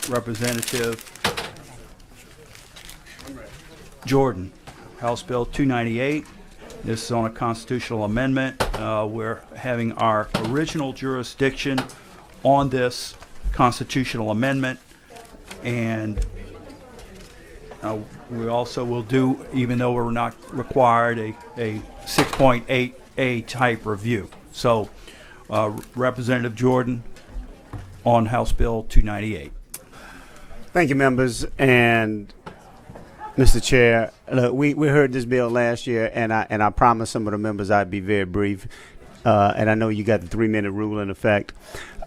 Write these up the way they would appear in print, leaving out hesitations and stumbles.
Representative Jordan, House Bill 298. This is on a constitutional amendment. We're having our original jurisdiction on this constitutional amendment, and we also will do, even though we're not required, a 6.8A type review. So, Representative Jordan on House Bill 298. Thank you, members. And Mr. Chair, look, we heard this bill last year, and I promised some of the members I'd be very brief. And I know you got the 3-minute rule in effect.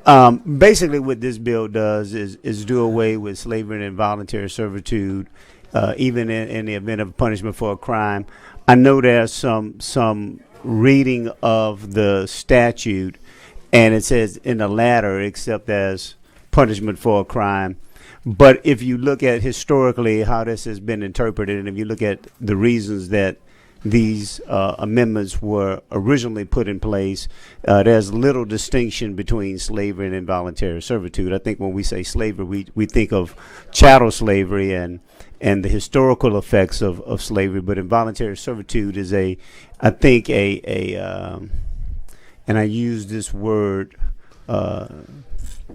Basically, what this bill does is do away with slavery and involuntary servitude, even in the event of punishment for a crime. I know there's some reading of the statute, and it says in the latter, except as punishment for a crime. But if you look at historically how this has been interpreted, and if you look at the reasons that these amendments were originally put in place, there's little distinction between slavery and involuntary servitude. I think when we say slavery, we think of chattel slavery and the historical effects of slavery, but involuntary servitude is and I use this word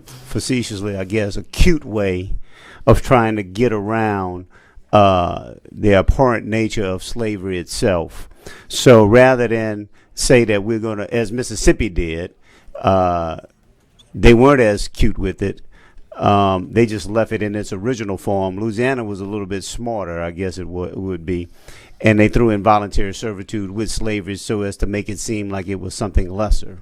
facetiously, I guess, a cute way of trying to get around the abhorrent nature of slavery itself. So rather than say that we're going to, as Mississippi did, they weren't as cute with it. They just left it in its original form. Louisiana was a little bit smarter, I guess it would be. And they threw involuntary servitude with slavery so as to make it seem like it was something lesser.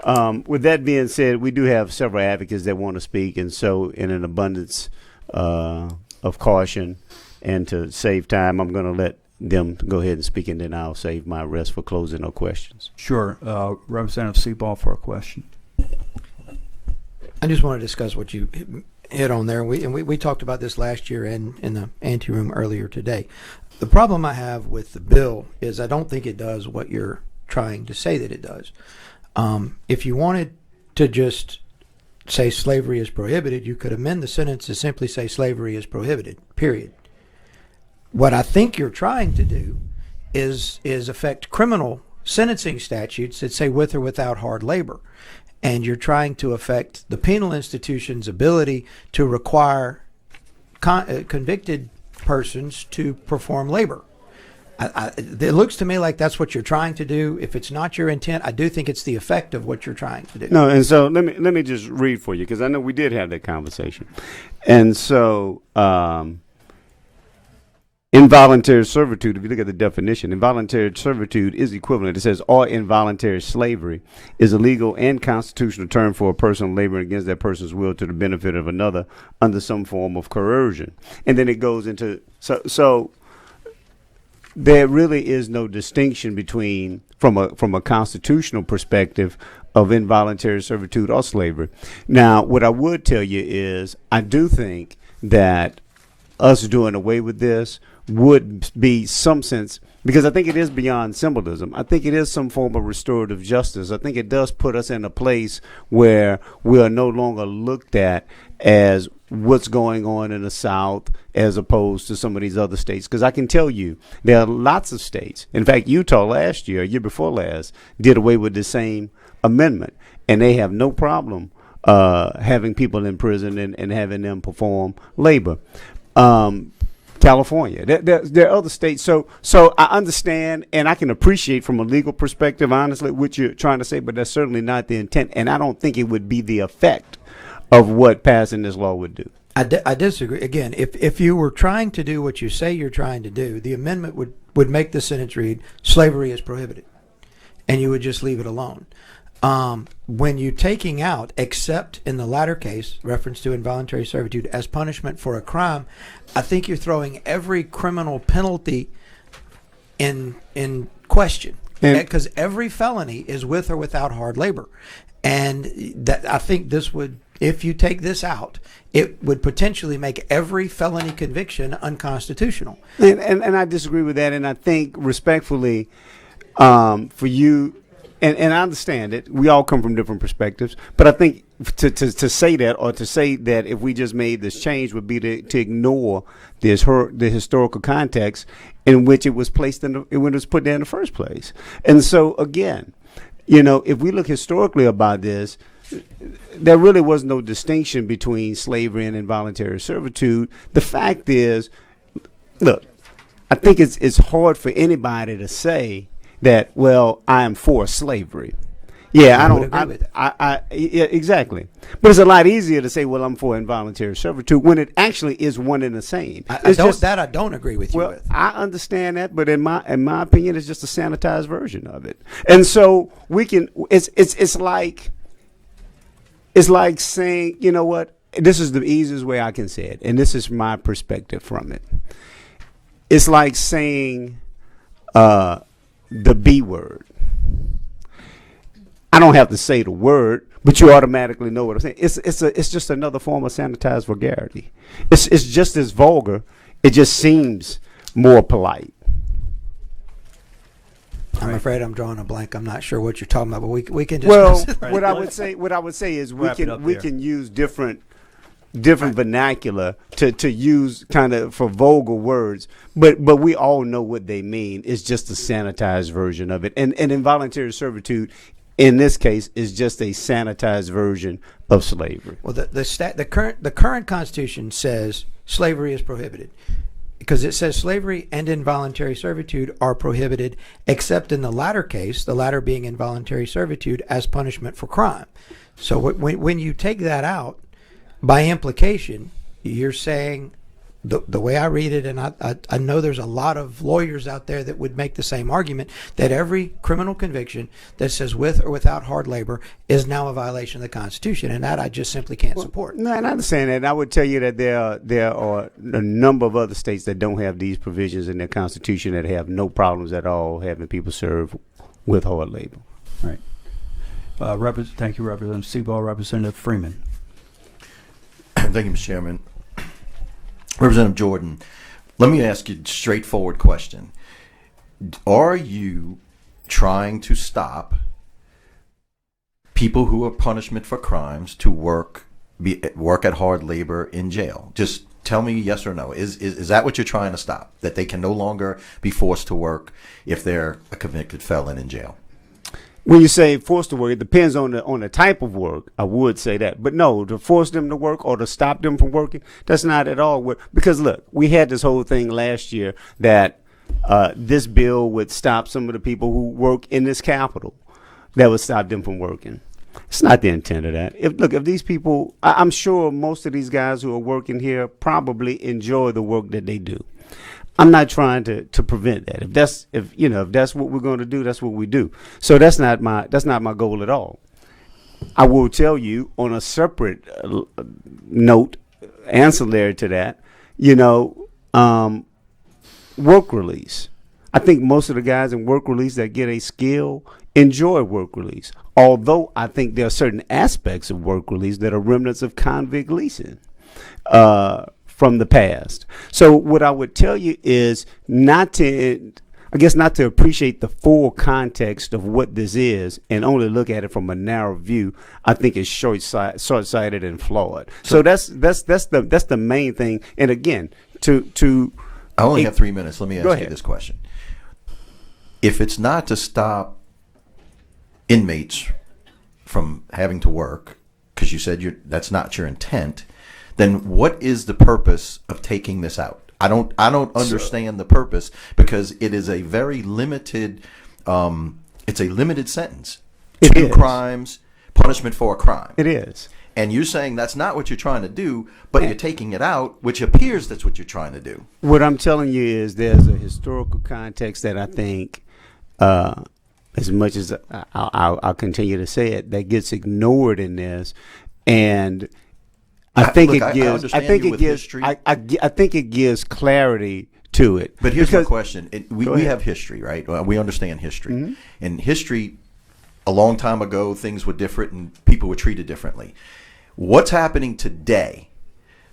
With that being said, we do have several advocates that want to speak, and so in an abundance of caution and to save time, I'm going to let them go ahead and speak, and then I'll save my rest for closing or questions. Sure. Representative Seabaugh for a question. I just want to discuss what you hit on there. We talked about this last year and in the anteroom earlier today. The problem I have with the bill is I don't think it does what you're trying to say that it does. If you wanted to just say slavery is prohibited, you could amend the sentence to simply say slavery is prohibited, period. What I think you're trying to do is affect criminal sentencing statutes that say with or without hard labor. And you're trying to affect the penal institution's ability to require convicted persons to perform labor. It looks to me like that's what you're trying to do. If it's not your intent, I do think it's the effect of what you're trying to do. No, and so let me just read for you, because I know we did have that conversation. And so involuntary servitude, if you look at the definition, involuntary servitude is equivalent. It says all involuntary slavery is a legal and constitutional term for a person laboring against that person's will to the benefit of another under some form of coercion. And then it goes into, so there really is no distinction between, from a constitutional perspective, of involuntary servitude or slavery. Now, what I would tell you is I do think that us doing away with this would be some sense, because I think it is beyond symbolism. I think it is some form of restorative justice. I think it does put us in a place where we are no longer looked at as what's going on in the South as opposed to some of these other states. Because I can tell you, there are lots of states. In fact, Utah last year, year before last, did away with the same amendment. And they have no problem having people in prison and having them perform labor. California, there are other states. So I understand and I can appreciate from a legal perspective, honestly, what you're trying to say, but that's certainly not the intent. And I don't think it would be the effect of what passing this law would do. I disagree. Again, if you were trying to do what you say you're trying to do, the amendment would make the sentence read, slavery is prohibited, and you would just leave it alone. When you're taking out, except in the latter case, reference to involuntary servitude as punishment for a crime, I think you're throwing every criminal penalty in question, because every felony is with or without hard labor. And that, I think this would, if you take this out, it would potentially make every felony conviction unconstitutional. And I disagree with that. And I think respectfully, for you, and I understand it, we all come from different perspectives, but I think to say that, or to say that if we just made this change would be to ignore the historical context in which it was placed when it was put there in the first place. And so again, if we look historically about this, there really was no distinction between slavery and involuntary servitude. The fact is, look, I think it's hard for anybody to say that, well, I am for slavery. Yeah, I don't agree with that. Yeah, exactly. But it's a lot easier to say, well, I'm for involuntary servitude when it actually is one and the same. I don't agree with you with. I understand that, but in my opinion, it's just a sanitized version of it. And so we can. It's like saying, you know what? This is the easiest way I can say it, and this is my perspective from it. It's like saying the B word. I don't have to say the word, but you automatically know what I'm saying. It's just another form of sanitized vulgarity. It's just as vulgar. It just seems more polite. I'm afraid I'm drawing a blank. I'm not sure what you're talking about, but we can just. Well, what I would say is we can use different vernacular to use kind of for vulgar words, but we all know what they mean. It's just a sanitized version of it, and involuntary servitude in this case is just a sanitized version of slavery. Well, the current Constitution says slavery is prohibited, because it says slavery and involuntary servitude are prohibited, except in the latter case, the latter being involuntary servitude, as punishment for crime. So when you take that out, by implication, you're saying, the way I read it, and I know there's a lot of lawyers out there that would make the same argument, that every criminal conviction that says with or without hard labor is now a violation of the Constitution, and that I just simply can't support. No, and I understand that. And I would tell you that there are a number of other states that don't have these provisions in their Constitution that have no problems at all having people serve with hard labor. Right. Thank you, Representative Seabaugh. Representative Freeman. Thank you, Mr. Chairman. Representative Jordan, let me ask you a straightforward question. Are you trying to stop people who are punishment for crimes to work at hard labor in jail? Just tell me yes or no. Is that what you're trying to stop? That they can no longer be forced to work if they're a convicted felon in jail? When you say forced to work, it depends on the type of work. I would say that, but no, to force them to work or to stop them from working, that's not at all what. Because look, we had this whole thing last year that this bill would stop some of the people who work in this Capitol, that would stop them from working. It's not the intent of that. If these people, I'm sure most of these guys who are working here probably enjoy the work that they do. I'm not trying to prevent that. If that's what we're going to do, that's what we do. So that's not my goal at all. I will tell you on a separate note, ancillary to that, work release. I think most of the guys in work release that get a skill enjoy work release. Although I think there are certain aspects of work release that are remnants of convict leasing. From the past. So what I would tell you is not to appreciate the full context of what this is and only look at it from a narrow view. I think is short-sighted and flawed. So that's the main thing. And again, I only have 3 minutes. Let me ask you this question. If it's not to stop inmates from having to work, because you said that's not your intent, then what is the purpose of taking this out? I don't understand the purpose, because it is a very limited it's a limited sentence. Two crimes, punishment for a crime. It is. And you're saying that's not what you're trying to do, but you're taking it out, which appears that's what you're trying to do. What I'm telling you is there's a historical context that I think, as much as I'll continue to say it, that gets ignored in this. And I think it gives clarity to it. But here's my question. We have history, right? Well, we understand history. Mm-hmm. In history, a long time ago, things were different and people were treated differently. What's happening today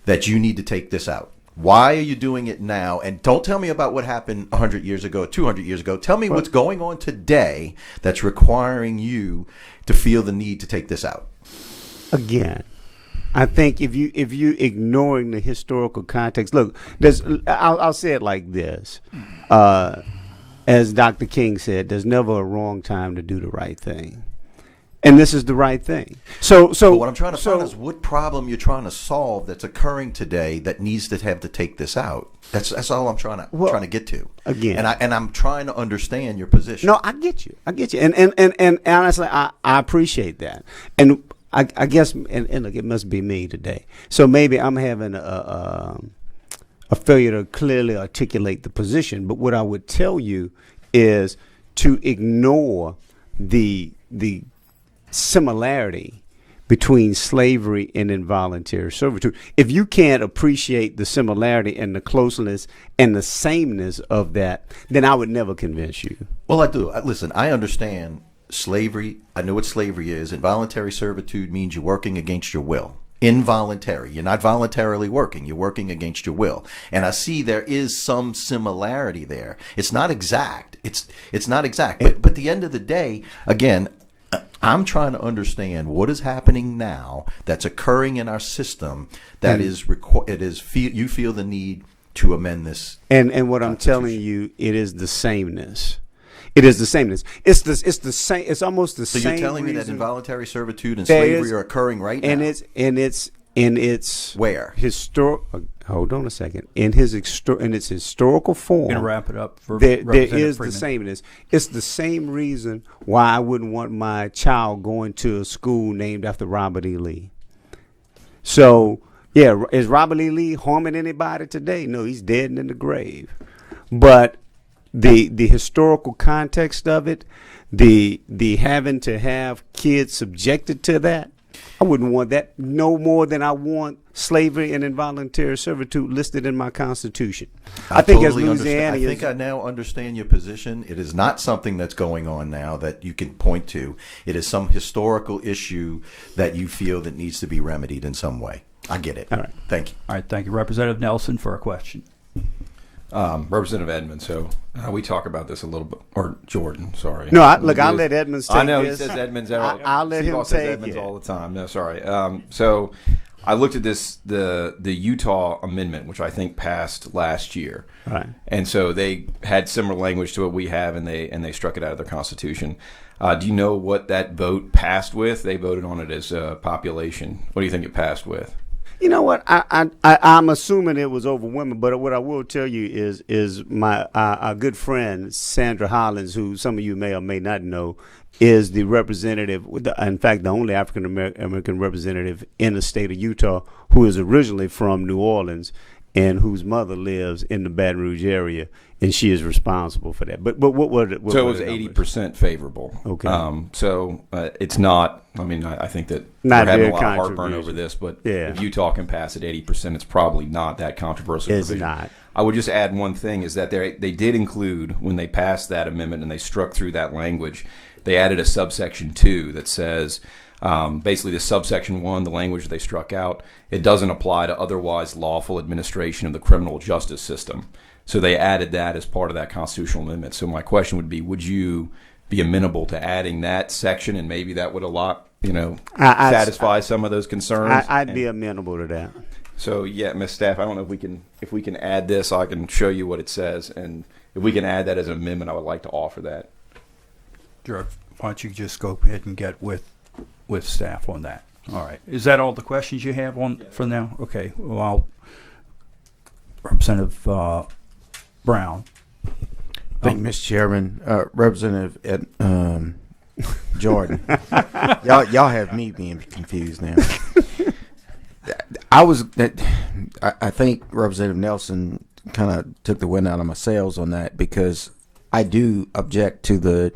that you need to take this out? Why are you doing it now? And don't tell me about what happened 100 years ago, 200 years ago. Tell me what's going on today that's requiring you to feel the need to take this out. again, I think if you ignoring the historical context, look, I'll say it like this, as Dr. King said, there's never a wrong time to do the right thing, and this is the right thing. So But what I'm trying to find is what problem you're trying to solve that's occurring today that needs to have to take this out. That's all I'm trying to get to. Again, and I'm trying to understand your position. No, I get you, and honestly, I appreciate that, and I guess, and look, it must be me today. So maybe I'm having a failure to clearly articulate the position. But what I would tell you is to ignore the similarity between slavery and involuntary servitude. If you can't appreciate the similarity and the closeness and the sameness of that, then I would never convince you. Well, I do. Listen, I understand slavery. I know what slavery is. Involuntary servitude means you're working against your will. Involuntary. You're not voluntarily working. You're working against your will. And I see there is some similarity there. It's not exact. It's not exact. But at the end of the day, again, I'm trying to understand what is happening now that's occurring in our system that you feel the need to amend this. And what I'm telling you, it is the sameness. It is the sameness. It's the same. It's almost the same. So you're telling me that reason involuntary servitude and slavery are occurring right now? And it's where? Hold on a second. In its historical form. Going to wrap it up for there Representative is Freeman. the sameness. It's the same reason why I wouldn't want my child going to a school named after Robert E. Lee. So yeah, is Robert E. Lee harming anybody today? No, he's dead and in the grave. But the historical context of it, the having to have kids subjected to that, I wouldn't want that no more than I want slavery and involuntary servitude listed in my Constitution. I think totally as Louisiana, I think I now understand your position. It is not something that's going on now that you can point to. It is some historical issue that you feel that needs to be remedied in some way. I get it. All right. Thank you. All right, thank you. Representative Nelson for a question. Representative Edmond, so we talk about this a little bit, or Jordan, sorry. No, I'll let Edmond take this. I know he says Edmonds. I'll let him Seabaugh says take Edmonds it. all the time. No, sorry. So I looked at the Utah amendment, which I think passed last year. Right. And so they had similar language to what we have, and they struck it out of their Constitution. Do you know what that vote passed with? They voted on it as population. What do you think it passed with? You know what? I'm assuming it was overwhelming, but what I will tell you is my our good friend Sandra Hollins, who some of you may or may not know, is the representative, in fact, the only African American representative in the state of Utah who is originally from New Orleans and whose mother lives in the Baton Rouge area, and she is responsible for that. But what it was 80% favorable. Okay. So it's not. I mean, I think that Not we're having very a lot of heartburn controversial. over this, but Yeah. if Utah can pass at 80%, it's probably not that controversial. It's provision. not. I would just add one thing: is that they did include, when they passed that amendment and they struck through that language, they added a subsection 2 that says. Basically, the subsection 1, the language they struck out, it doesn't apply to otherwise lawful administration of the criminal justice system. So they added that as part of that constitutional amendment. So my question would be, would you be amenable to adding that section, and maybe that would satisfy some of those concerns? I'd be amenable to that. So yeah, Ms. Staff, I don't know if we can add this. I can show you what it says, and if we can add that as an amendment, I would like to offer that. George, why don't you just go ahead and get with staff on that? All right. Is that all the questions you have on for now? Okay. Well, Representative Brown. Thank you, Mr. Chairman. Representative Jordan. y'all have me being confused now. I think Representative Nelson kind of took the wind out of my sails on that, because I do object to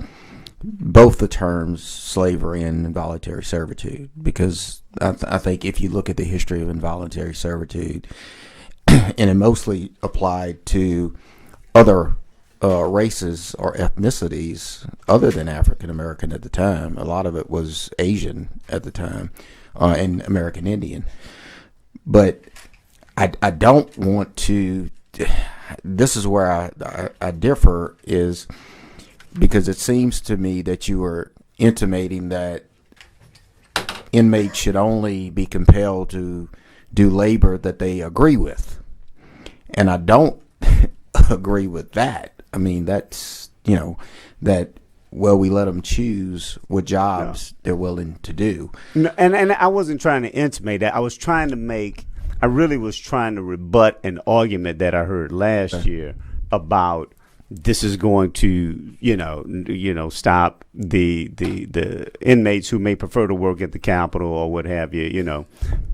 both the terms slavery and involuntary servitude, because I think if you look at the history of involuntary servitude, and it mostly applied to other races or ethnicities other than African American at the time. A lot of it was Asian at the time, and American Indian. But I don't want to. This is where I differ, is because it seems to me that you are intimating that inmates should only be compelled to do labor that they agree with. And I don't agree with that. I mean, that's, that, well, we let them choose what jobs they're willing to do. No, and I wasn't trying to intimate that. I really was trying to rebut an argument that I heard last year about this is going to, stop the inmates who may prefer to work at the Capitol or what have you,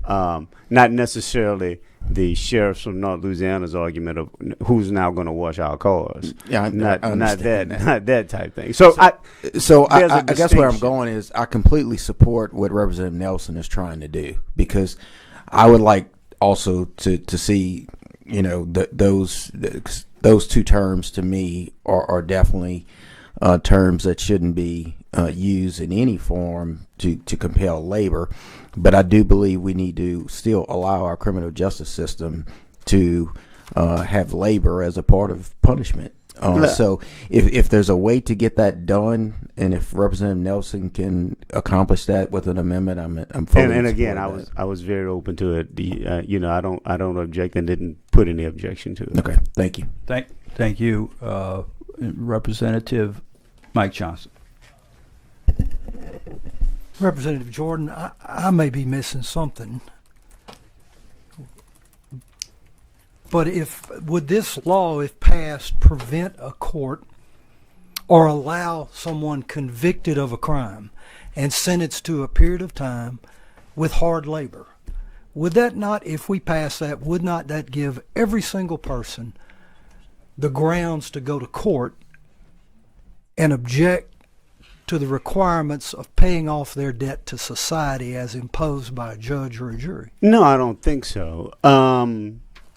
not necessarily the sheriffs from North Louisiana's argument of who's now going to wash our cars. Yeah, not that type thing. So I guess where I'm distinction. going is I completely support what Representative Nelson is trying to do, because I would like also to see, those two terms to me are definitely terms that shouldn't be used in any form to compel labor. But I do believe we need to still allow our criminal justice system to have labor as a part of punishment. So if there's a way to get that done, and if Representative Nelson can accomplish that with an amendment, I'm fully And again, that. I was very open to it. I don't object and didn't put any objection to it. Okay, thank you. Thank you, Representative Mike Johnson. Representative Jordan, I may be missing something, but would this law, if passed, prevent a court or allow someone convicted of a crime and sentenced to a period of time with hard labor? Would that not, if we pass that, would not that give every single person the grounds to go to court and object to the requirements of paying off their debt to society as imposed by a judge or a jury? No, I don't think so.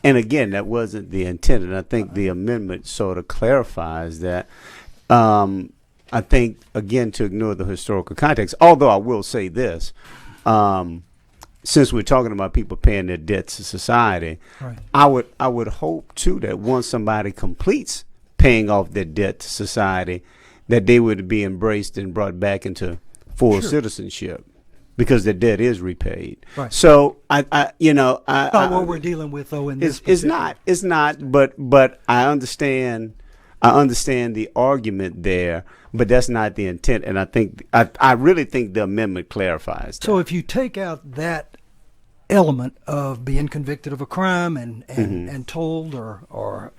And again, that wasn't the intent, and I think the amendment sort of clarifies that. I think, again, to ignore the historical context, although I will say this, since we're talking about people paying their debts to society, Right. I would hope, too, that once somebody completes paying off their debt to society, that they would be embraced and brought back into full citizenship, because the debt is repaid. Right. So Not what we're dealing with, though, in this. it's not. But I understand the argument there, but that's not the intent. And I really think the amendment clarifies that. So if you take out that element of being convicted of a crime and told or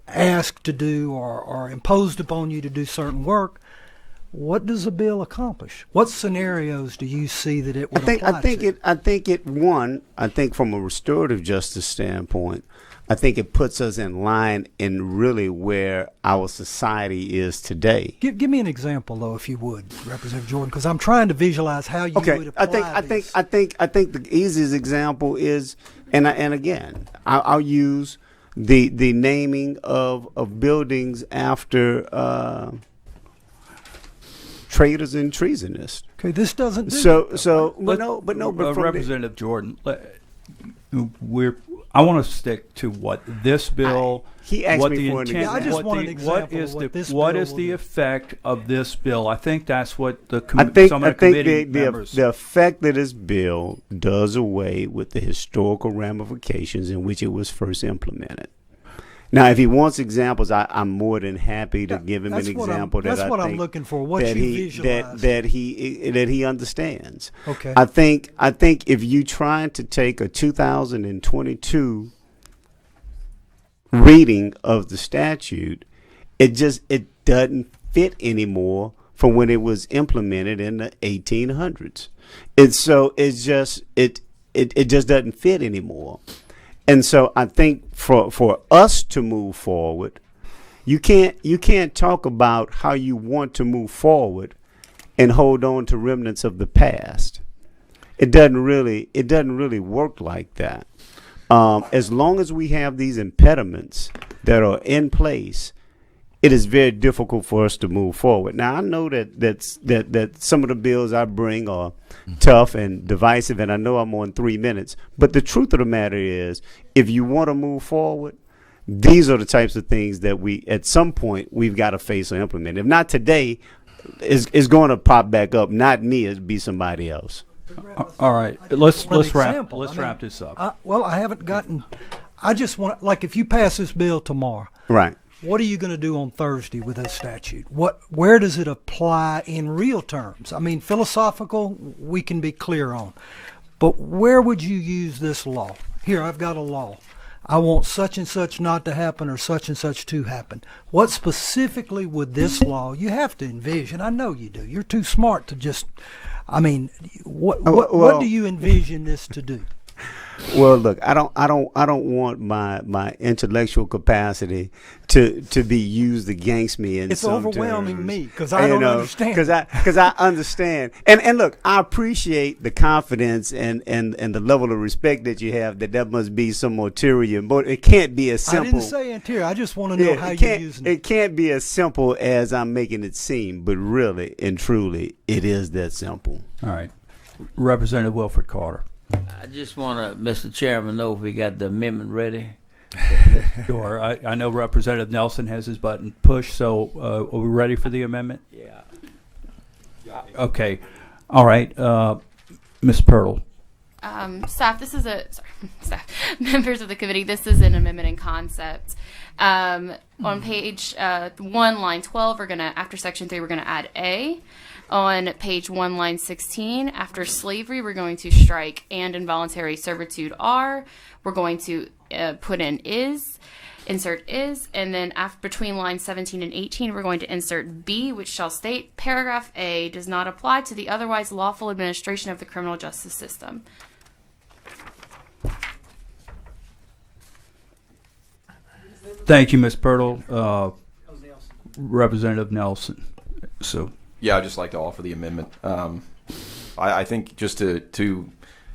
asked to do or imposed upon you to do certain work, what does the bill accomplish? What scenarios do you see that it would apply to? I think from a restorative justice standpoint, I think it puts us in line in really where our society is today. Give me an example, though, if you would, Representative Jordan, because I'm trying to visualize how you would apply this. I think the easiest example is, and again, I'll use the naming of buildings after traitors and treasonous. Okay, this doesn't do But Representative Jordan, I want to stick to what this bill. He asked what me the for an intent. example. Yeah, I just want an example of what this What bill is will the do. effect of this bill? I think that's what the I think some of the committee the members. the effect that this bill does away with the historical ramifications in which it was first implemented. Now, if he wants examples, I'm more than happy to give him an example that's that what I I'm think looking for. What that you he visualize. that he understands. Okay. I think if you trying to take a 2022 reading of the statute, it doesn't fit anymore from when it was implemented in the 1800s. It just doesn't fit anymore. And so I think for us to move forward, you can't talk about how you want to move forward and hold on to remnants of the past. It doesn't really work like that. As long as we have these impediments that are in place, it is very difficult for us to move forward. Now, I know that some of the bills I bring are tough and divisive, and I know I'm on 3 minutes. But the truth of the matter is, if you want to move forward, these are the types of things that at some point, we've got to face or implement. If not today, it's going to pop back up. Not me, it'll be somebody else. All right, let's For an wrap example, let's I mean, wrap this up. I haven't gotten. I just want, like, if you pass this bill tomorrow, Right. what are you going to do on Thursday with this statute? Where does it apply in real terms? I mean, philosophical, we can be clear on, but where would you use this law? Here, I've got a law. I want such and such not to happen or such and such to happen. What specifically would this law? You have to envision. I know you do. You're too smart to just. I mean, what do you envision this to do? Well, look, I don't want my intellectual capacity to be used against me in It's some overwhelming terms. me because I don't understand. Because I understand, and look, I appreciate the confidence and the level of respect that you have. That must be some ulterior, but it can't be as simple. I didn't say interior. I just want to know how it you're can't, using it. it can't be as simple as I'm making it seem, but really and truly, it is that simple. All right, Representative Wilfred Carter. I just want to, Mr. Chairman, know if we got the amendment ready. Sure. I know Representative Nelson has his button pushed, so are we ready for the amendment? Yeah. Okay. All right. Ms. Pirtle. Staff, staff, members of the committee, this is an amendment in concept. On page 1, line 12, after section 3, we're going to add A. On page 1, line 16, after slavery, we're going to strike and involuntary servitude R. We're going to put in is, insert is, and then between lines 17 and 18, we're going to insert B, which shall state, paragraph A does not apply to the otherwise lawful administration of the criminal justice system. Thank you, Ms. Pirtle. Representative Nelson. So. Yeah, I'd just like to offer the amendment. I think just to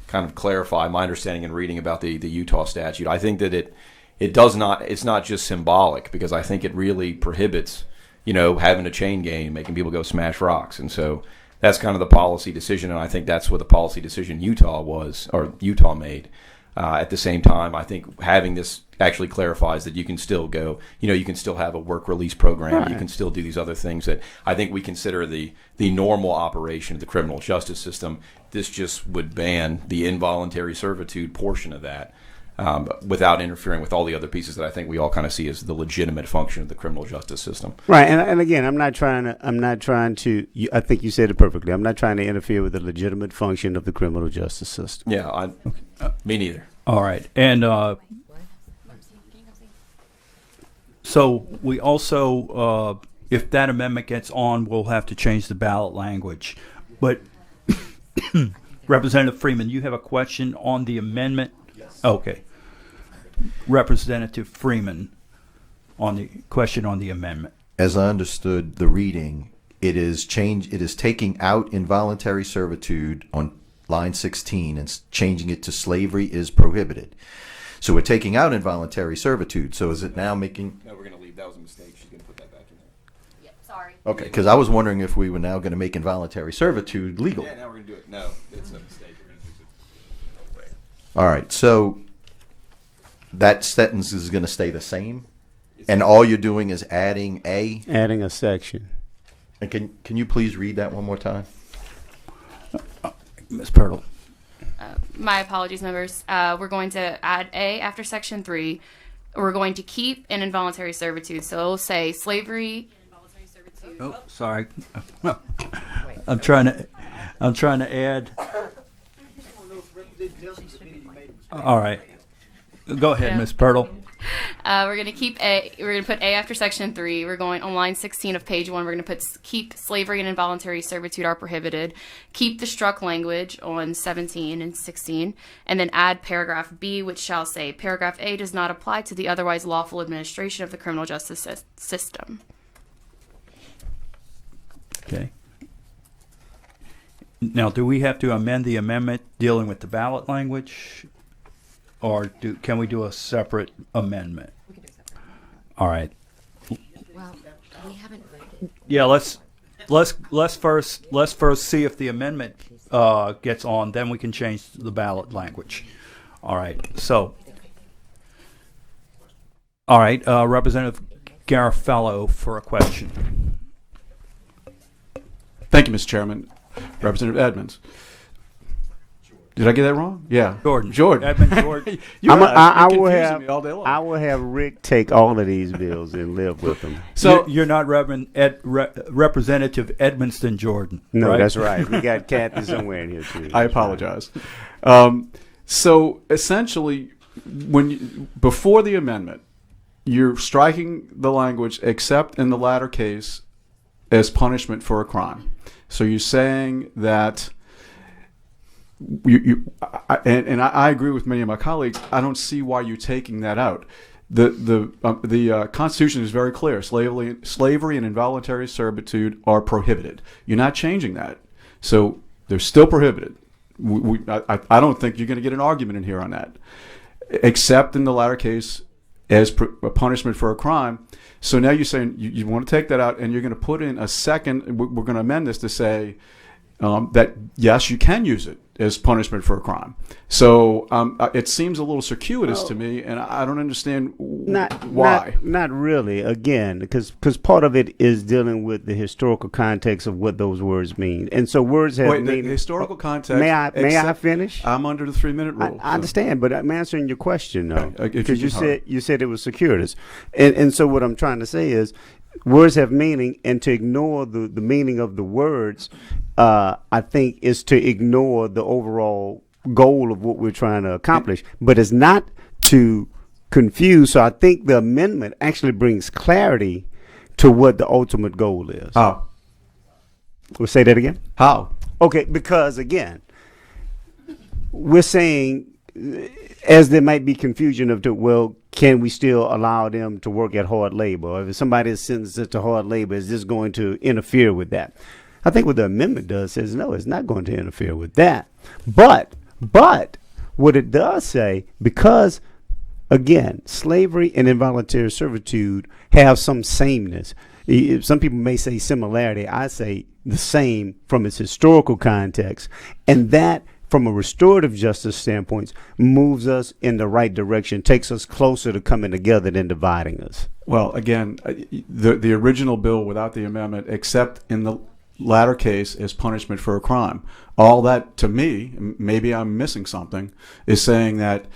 kind of clarify my understanding and reading about the Utah statute, I think that it's not just symbolic, because I think it really prohibits, having a chain gang, making people go smash rocks. And so that's kind of the policy decision, and I think that's what the policy decision Utah made. At the same time, I think having this actually clarifies that you can still go, you can still have a work release program. Right. You can still do these other things that I think we consider the normal operation of the criminal justice system. This just would ban the involuntary servitude portion of that, without interfering with all the other pieces that I think we all kind of see as the legitimate function of the criminal justice system. Right, and again, I'm not trying to. I think you said it perfectly. I'm not trying to interfere with the legitimate function of the criminal justice system. Yeah, me neither. All right, and so we also, if that amendment gets on, we'll have to change the ballot language. But Representative Freeman, you have a question on the amendment? Yes. Okay. Representative Freeman, on the question on the amendment. As I understood the reading, it is taking out involuntary servitude on line 16 and changing it to slavery is prohibited. So we're taking out involuntary servitude. So is it now making... No, we're going to leave. That was a mistake. She's going to put that back in there. Yep, sorry. Okay, because I was wondering if we were now going to make involuntary servitude legal. Yeah, now we're going to do it. No, it's a mistake. We're going to fix it. All right, so that sentence is going to stay the same? And all you're doing is adding a... Adding a section. And can you please read that one more time? Ms. Pirtle. My apologies, members. We're going to add A after section 3. We're going to keep an involuntary servitude. So it'll say slavery. Involuntary servitude. Oh, sorry. I'm trying to add. All right. Go ahead, Yeah. Ms. Pirtle. We're going to keep A. We're going to put A after section 3. We're going on line 16 of page 1. We're going to put keep slavery and involuntary servitude are prohibited. Keep the struck language on 17 and 16, and then add paragraph B, which shall say paragraph A does not apply to the otherwise lawful administration of the criminal justice system. Okay. Now, do we have to amend the amendment dealing with the ballot language, or can we do a separate amendment? We can do a separate. All right. Well, we haven't. Yeah, let's first see if the amendment gets on, then we can change the ballot language. All right. So, all right, Representative Garofalo for a question. Thank you, Mr. Chairman. Representative Edmonds. Did I get that wrong? Yeah. Jordan. Edmond Jordan. I will have Rick take all of these bills and live with them. So you're not Representative Edmonston Jordan. No, right? that's right. We got Kathy somewhere in here too. I apologize. So essentially, before the amendment, you're striking the language "except in the latter case" as punishment for a crime. So you're saying that. I agree with many of my colleagues. I don't see why you're taking that out. The Constitution is very clear. Slavery and involuntary servitude are prohibited. You're not changing that, so they're still prohibited. I don't think you're going to get an argument in here on that, except in the latter case as a punishment for a crime. So now you're saying you want to take that out, and you're going to put in a second. We're going to amend this to say that yes, you can use it as punishment for a crime. So it seems a little circuitous to me, and I don't understand why. Not really. Again, because part of it is dealing with the historical context of what those words mean, and so words have meaning. The historical context. May I finish? I'm under the 3-minute rule. I understand, but I'm answering your question though, because you said it was circuitous, and so what I'm trying to say is, words have meaning, and to ignore the meaning of the words, I think, is to ignore the overall goal of what we're trying to accomplish. But it's not to confuse. So I think the amendment actually brings clarity to what the ultimate goal is. How? We'll say that again. How? Okay, because again, we're saying, as there might be confusion of can we still allow them to work at hard labor? Or if somebody is sentenced to hard labor, is this going to interfere with that? I think what the amendment does says, no, it's not going to interfere with that. But what it does say, because, again, slavery and involuntary servitude have some sameness. Some people may say similarity. I say the same from its historical context. And that, from a restorative justice standpoint, moves us in the right direction, takes us closer to coming together than dividing us. Well, again, the original bill without the amendment, except in the latter case, is punishment for a crime. All that, to me, maybe I'm missing something, is saying that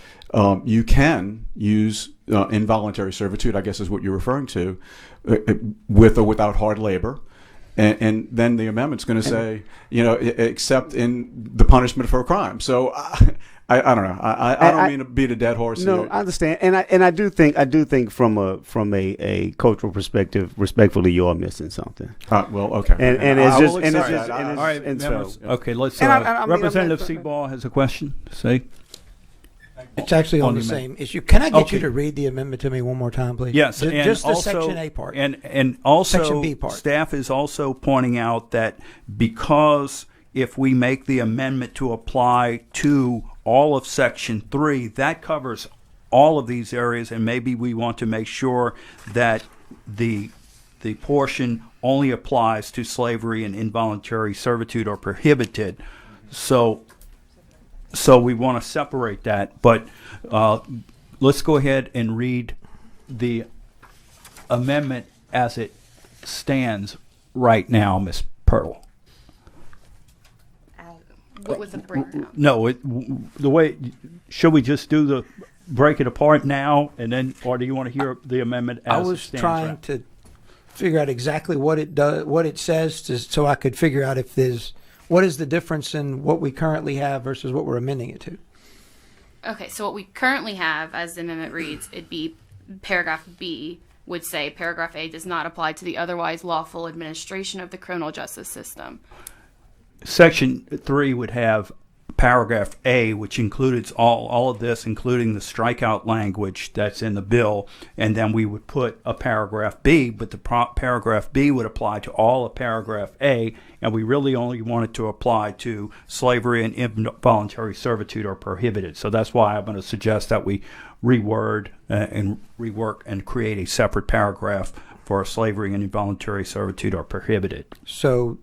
you can use involuntary servitude, I guess is what you're referring to, with or without hard labor. And then the amendment's going to say, except in the punishment for a crime. So I don't know. I don't mean to beat a dead horse. No, here. I understand, and I do think from a cultural perspective, respectfully, you're missing something. Well, okay. Okay. Let's. Representative Seabaugh has a question. Say. It's actually on the same issue. Can I get you to read the amendment to me one more time, please? Yes, and just the Section A part. And also, Section B part. Staff is also pointing out that because if we make the amendment to apply to all of Section 3, that covers all of these areas, and maybe we want to make sure that the portion only applies to slavery and involuntary servitude or prohibited. So we want to separate that, but let's go ahead and read the amendment as it stands right now, Ms. Pearl. What was the breakdown? No, the way, should we just break it apart now, and then, or do you want to hear the amendment as it stands? I was trying to figure out exactly what it does, what it says, so I could figure out what is the difference in what we currently have versus what we're amending it to? Okay, so what we currently have, as the amendment reads, it'd be paragraph B would say paragraph A does not apply to the otherwise lawful administration of the criminal justice system. Section 3 would have paragraph A, which includes all of this, including the strikeout language that's in the bill, and then we would put a paragraph B, but the paragraph B would apply to all of paragraph A, and we really only want it to apply to slavery and involuntary servitude or prohibited. So that's why I'm going to suggest that we reword and rework and create a separate paragraph for slavery and involuntary servitude or prohibited. So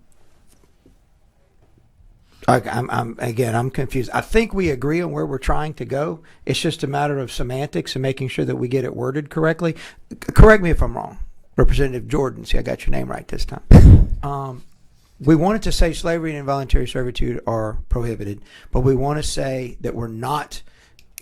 I'm confused. I think we agree on where we're trying to go. It's just a matter of semantics and making sure that we get it worded correctly. Correct me if I'm wrong, Representative Jordan. See, I got your name right this time. we wanted to say slavery and involuntary servitude are prohibited, but we want to say that we're not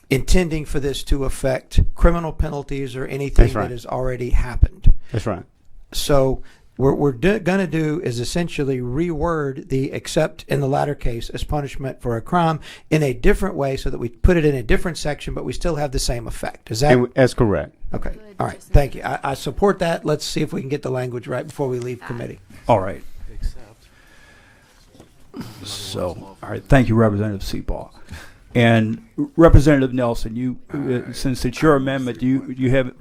intending for this to affect criminal penalties or anything That's right. that has already happened. That's right. So what we're going to do is essentially reword the except in the latter case as punishment for a crime in a different way so that we put it in a different section, but we still have the same effect. Is that That's correct. okay? All right. Thank you. I support that. Let's see if we can get the language right before we leave committee. All right. So, all right. Thank you, Representative Seabaugh. And Representative Nelson, you, since it's your amendment, do you have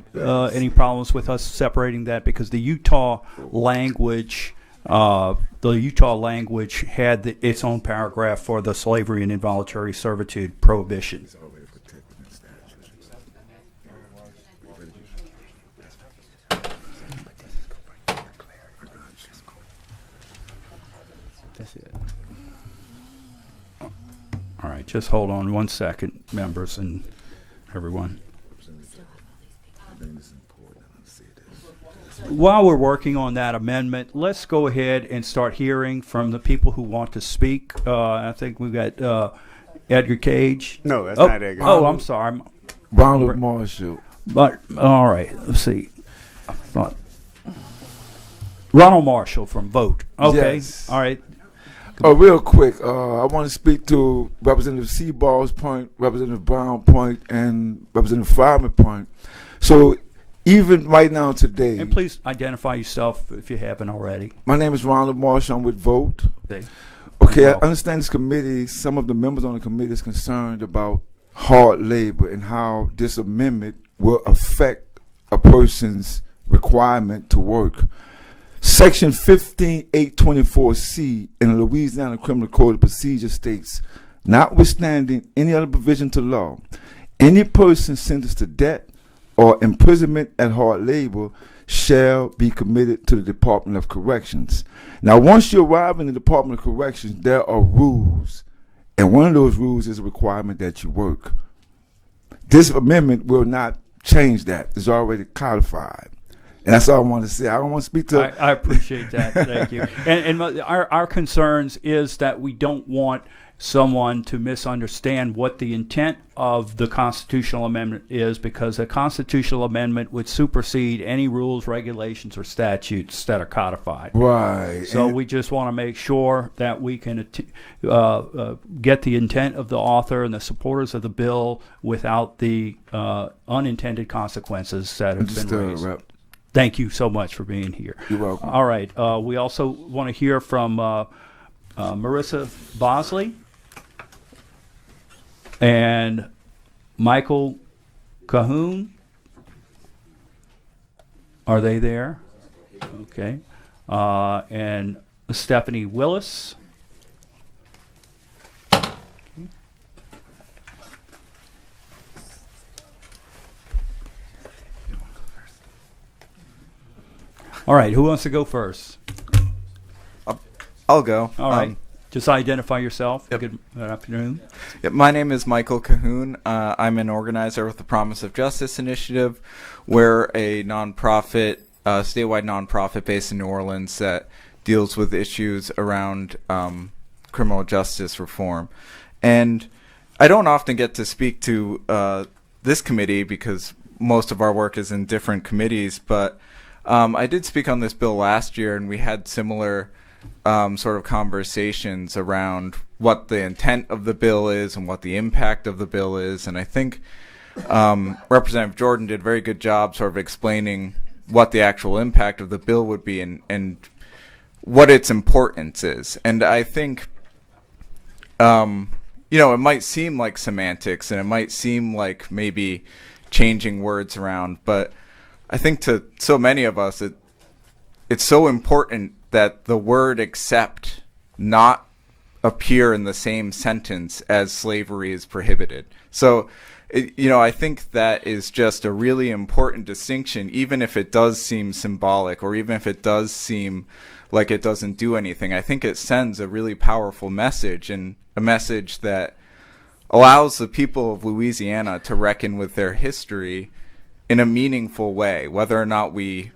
any problems with us separating that? Because the Utah language had its own paragraph for the slavery and involuntary servitude prohibition. That's it. All right, just hold on one second, members and everyone. While we're working on that amendment, let's go ahead and start hearing from the people who want to speak. I think we've got Edgar Cage. No, that's not Edgar. Oh, I'm sorry. Ronald Marshall. But all right, let's see. I thought Ronald Marshall from Vote. Okay, Yes. all right. Real quick, I want to speak to Representative Seabaugh's point, Representative Brown's point, and Representative Fireman's point. So even right now today, And please identify yourself if you haven't already. my name is Ronald Marshall. I'm with Vote. Okay. Okay, I Well- understand this committee, some of the members on the committee is concerned about hard labor and how this amendment will affect a person's requirement to work. Section 15824C in the Louisiana Criminal Code of Procedure states, notwithstanding any other provision to law, any person sentenced to death or imprisonment at hard labor shall be committed to the Department of Corrections. Now, once you arrive in the Department of Corrections, there are rules, and one of those rules is a requirement that you work. This amendment will not change that. It's already codified. And that's all I want to say. I don't want to speak to... I appreciate that. Thank you. And our concerns is that we don't want someone to misunderstand what the intent of the constitutional amendment is, because a constitutional amendment would supersede any rules, regulations, or statutes that are codified. Right. So And- we just want to make sure that we can get the intent of the author and the supporters of the bill without the unintended consequences that have been Understood, raised. Rep. Thank you so much for being here. You're welcome. All right. We also want to hear from Marissa Bosley and Michael Cahoon. Are they there? Okay. And Stephanie Willis. All right, who wants to go first? I'll go. All right, just identify yourself. Yep. Good afternoon. Yep, my name is Michael Cahoon. I'm an organizer with the Promise of Justice Initiative. We're a nonprofit, statewide nonprofit based in New Orleans that deals with issues around criminal justice reform. And I don't often get to speak to this committee because most of our work is in different committees, but I did speak on this bill last year, and we had similar sort of conversations around what the intent of the bill is and what the impact of the bill is. And I think Representative Jordan did a very good job sort of explaining what the actual impact of the bill would be and what its importance is. And I think, it might seem like semantics and it might seem like maybe changing words around, but I think to so many of us, it's so important that the word accept not appear in the same sentence as slavery is prohibited. So, I think that is just a really important distinction, even if it does seem symbolic or even if it does seem like it doesn't do anything. I think it sends a really powerful message, and a message that allows the people of Louisiana to reckon with their history in a meaningful way, whether or not we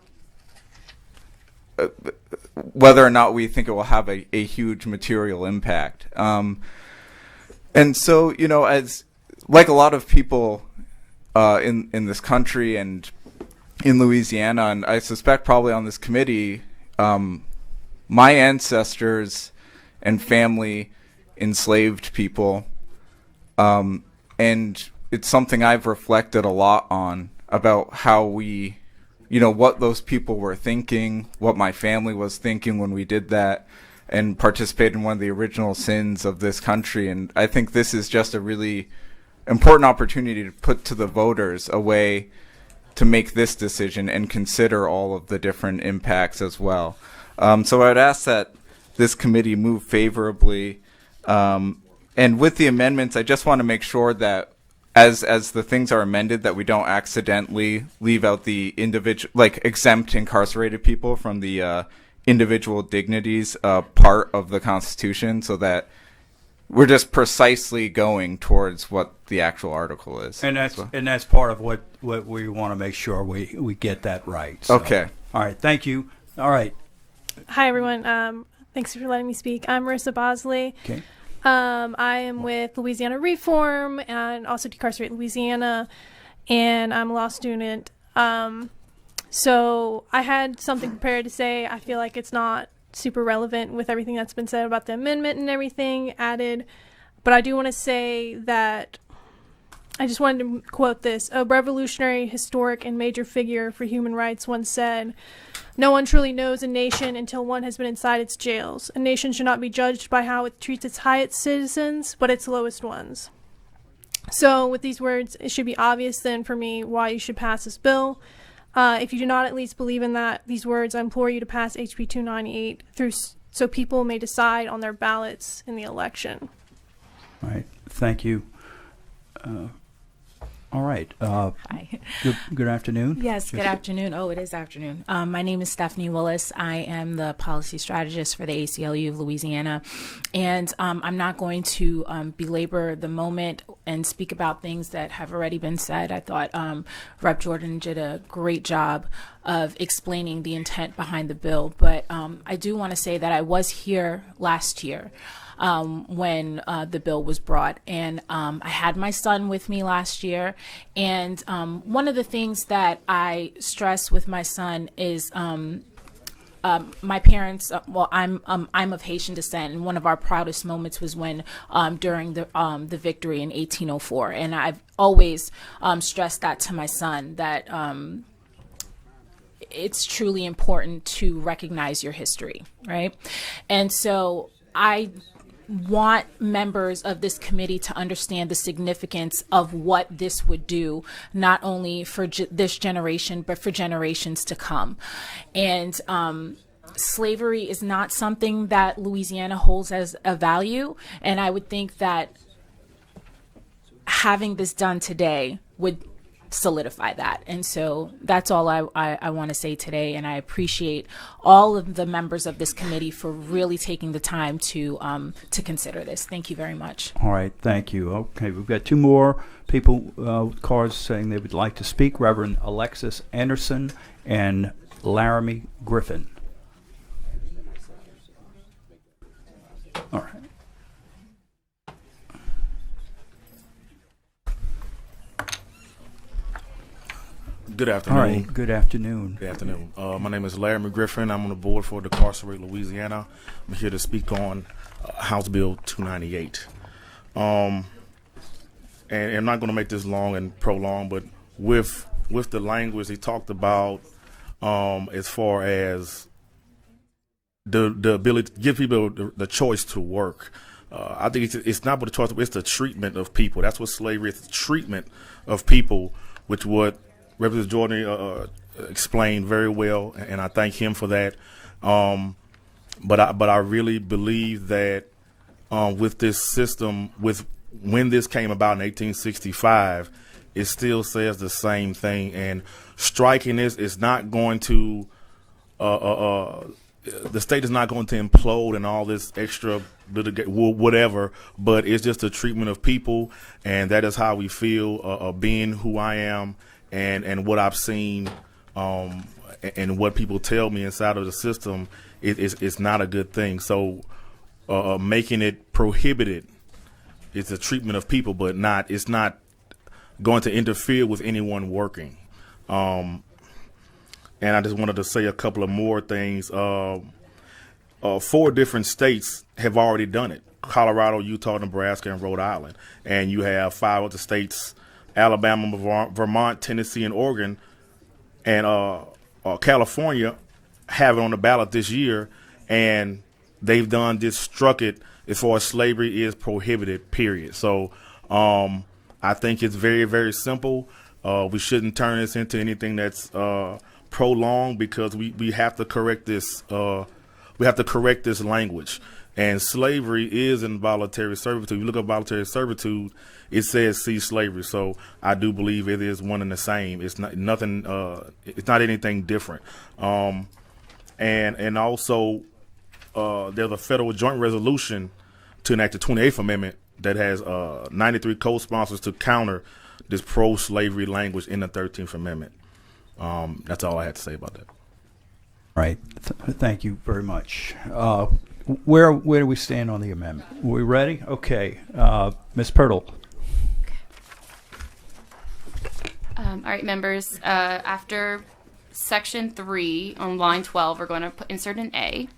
whether or not we think it will have a huge material impact. And so, as like a lot of people in this country and in Louisiana, and I suspect probably on this committee, my ancestors and family enslaved people, and it's something I've reflected a lot on about how we, what those people were thinking, what my family was thinking when we did that, and participated in one of the original sins of this country. And I think this is just a really important opportunity to put to the voters a way to make this decision and consider all of the different impacts as well. So I'd ask that this committee move favorably. And with the amendments, I just want to make sure that as the things are amended, that we don't accidentally leave out the individual, like exempt incarcerated people from the individual dignities part of the Constitution, so that we're just precisely going towards what the actual article is. And that's part of what we want to make sure we get that right. So. Okay. All right. Thank you. All right. Hi, everyone. Thanks for letting me speak. I'm Marissa Bosley. Okay. I am with Louisiana Reform and also Decarcerate Louisiana, and I'm a law student. So I had something prepared to say. I feel like it's not super relevant with everything that's been said about the amendment and everything added, but I do want to say that I just wanted to quote this. A revolutionary, historic, and major figure for human rights once said, "No one truly knows a nation until one has been inside its jails. A nation should not be judged by how it treats its highest citizens, but its lowest ones." So with these words, it should be obvious then for me why you should pass this bill. If you do not at least believe in these words, I implore you to pass HB 298 so people may decide on their ballots in the election. All right. Thank you. All right. Hi. Good afternoon. Yes, good afternoon. Oh, it is afternoon. My name is Stephanie Willis. I am the policy strategist for the ACLU of Louisiana. And I'm not going to belabor the moment and speak about things that have already been said. I thought Rep. Jordan did a great job of explaining the intent behind the bill. But I do want to say that I was here last year when the bill was brought. And I had my son with me last year. And one of the things that I stress with my son is my parents, I'm of Haitian descent, and one of our proudest moments was when during the victory in 1804. And I've always stressed that to my son, that it's truly important to recognize your history, right? And so I want members of this committee to understand the significance of what this would do, not only for this generation, but for generations to come. And slavery is not something that Louisiana holds as a value. And I would think that having this done today would solidify that. And so that's all I want to say today. And I appreciate all of the members of this committee for really taking the time to consider this. Thank you very much. All right. Thank you. Okay. We've got two more people with cards saying they would like to speak. Reverend Alexis Anderson and Laramie Griffin. All right. Good afternoon. All right. Good afternoon. Good afternoon. My name is Laramie Griffin. I'm on the board for Decarcerate Louisiana. I'm here to speak on House Bill 298. And I'm not going to make this long and prolong, but with the language he talked about, as far as the ability to give people the choice to work. I think it's not but the choice, it's the treatment of people. That's what slavery is, the treatment of people, which what Representative Jordan explained very well, and I thank him for that. But I really believe that with this system, when this came about in 1865, it still says the same thing. And striking this is not going to the state is not going to implode and all this extra whatever, but it's just the treatment of people, and that is how we feel being who I am and what I've seen and what people tell me inside of the system is not a good thing. So making it prohibited is a treatment of people, but it's not going to interfere with anyone working. And I just wanted to say a couple of more things. 4 different states have already done it: Colorado, Utah, Nebraska, and Rhode Island. And you have 5 other states: Alabama, Vermont, Tennessee, and Oregon, and California have it on the ballot this year, and they've struck it as far as slavery is prohibited, period. So I think it's very, very simple. We shouldn't turn this into anything that's prolonged, because we have to correct this. We have to correct this language. And slavery is involuntary servitude. If you look at voluntary servitude, it says see slavery. So I do believe it is one and the same. It's not nothing. It's not anything different. And also there's a federal joint resolution to enact the 28th Amendment that has 93 co-sponsors to counter this pro-slavery language in the 13th Amendment. That's all I had to say about that. Right. Thank you very much. Where do we stand on the amendment? Are we ready? Okay. Ms. Pirtle. All right, members. After Section 3 on line 12, we're going to insert an A.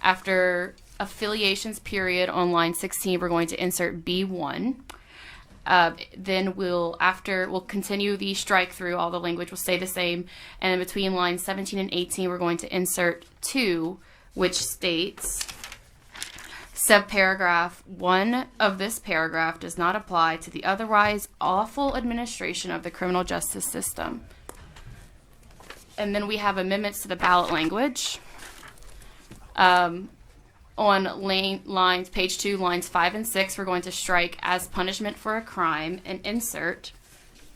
After affiliations period on line 16, we're going to insert B1. Then we'll continue the strike through. All the language will stay the same. And in between lines 17 and 18, we're going to insert 2, which states, subparagraph 1 of this paragraph does not apply to the otherwise lawful administration of the criminal justice system. And then we have amendments to the ballot language. On lines, page 2, lines 5 and 6, we're going to strike as punishment for a crime and insert,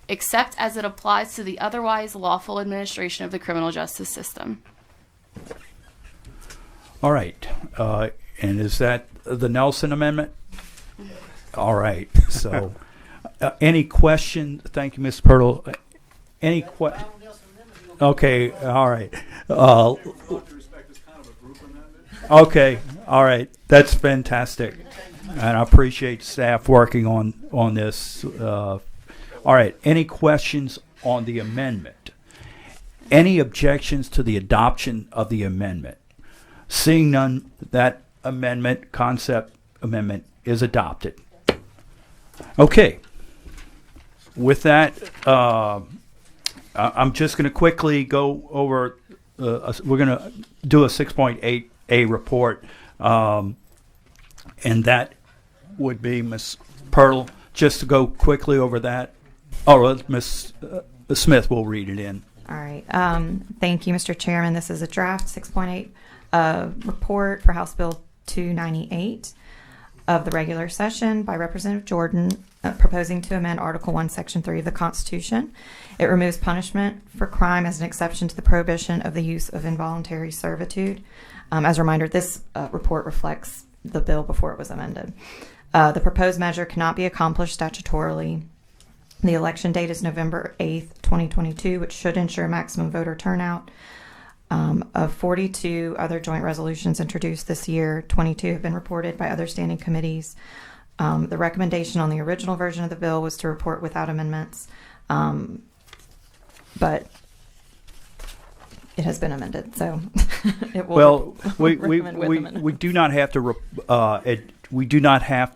except as it applies to the otherwise lawful administration of the criminal justice system. All right. And is that the Nelson Amendment? All right. So any question? Thank you, Ms. Pirtle. Any question? Okay. All right. Okay. All right. That's fantastic. And I appreciate staff working on this. All right. Any questions on the amendment? Any objections to the adoption of the amendment? Seeing none, that concept amendment is adopted. Okay. With that, I'm just going to quickly go over, we're going to do a 6.8A report, and that would be Ms. Pirtle. Just to go quickly over that. Ms. Smith will read it in. All right. Thank you, Mr. Chairman. This is a draft 6.8 report for House Bill 298 of the regular session by Representative Jordan, proposing to amend Article 1, Section 3 of the Constitution. It removes punishment for crime as an exception to the prohibition of the use of involuntary servitude. As a reminder, this report reflects the bill before it was amended. The proposed measure cannot be accomplished statutorily. The election date is November 8th, 2022, which should ensure maximum voter turnout. Of 42 other joint resolutions introduced this year, 22 have been reported by other standing committees. The recommendation on the original version of the bill was to report without amendments, but it has been amended, so it will. Well, we do not have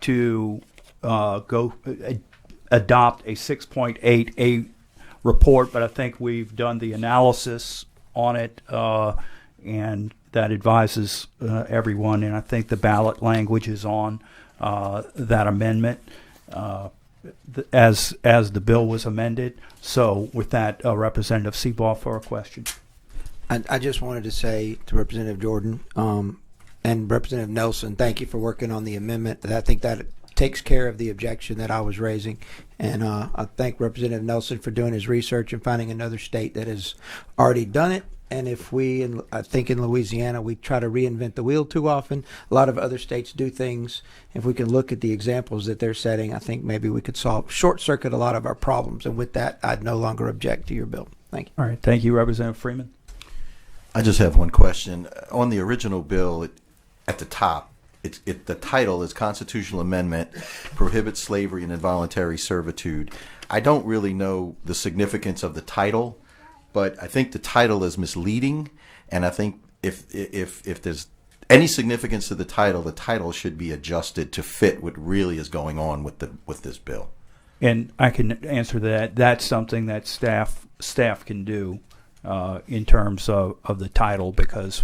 to go adopt a 6.8A report, but I think we've done the analysis on it, and that advises everyone. And I think the ballot language is on that amendment as the bill was amended. So with that, Representative Seabaugh for a question. I just wanted to say to Representative Jordan and Representative Nelson, thank you for working on the amendment. I think that takes care of the objection that I was raising. And I thank Representative Nelson for doing his research and finding another state that has already done it. And if I think in Louisiana, we try to reinvent the wheel too often. A lot of other states do things. If we can look at the examples that they're setting, I think maybe we could short circuit a lot of our problems. And with that, I'd no longer object to your bill. Thank you. All right. Thank you, Representative Freeman. I just have one question. On the original bill, at the top, the title is Constitutional Amendment Prohibits Slavery and Involuntary Servitude. I don't really know the significance of the title, but I think the title is misleading, and I think if there's any significance to the title should be adjusted to fit what really is going on with this bill. And I can answer that. That's something that staff can do in terms of the title, because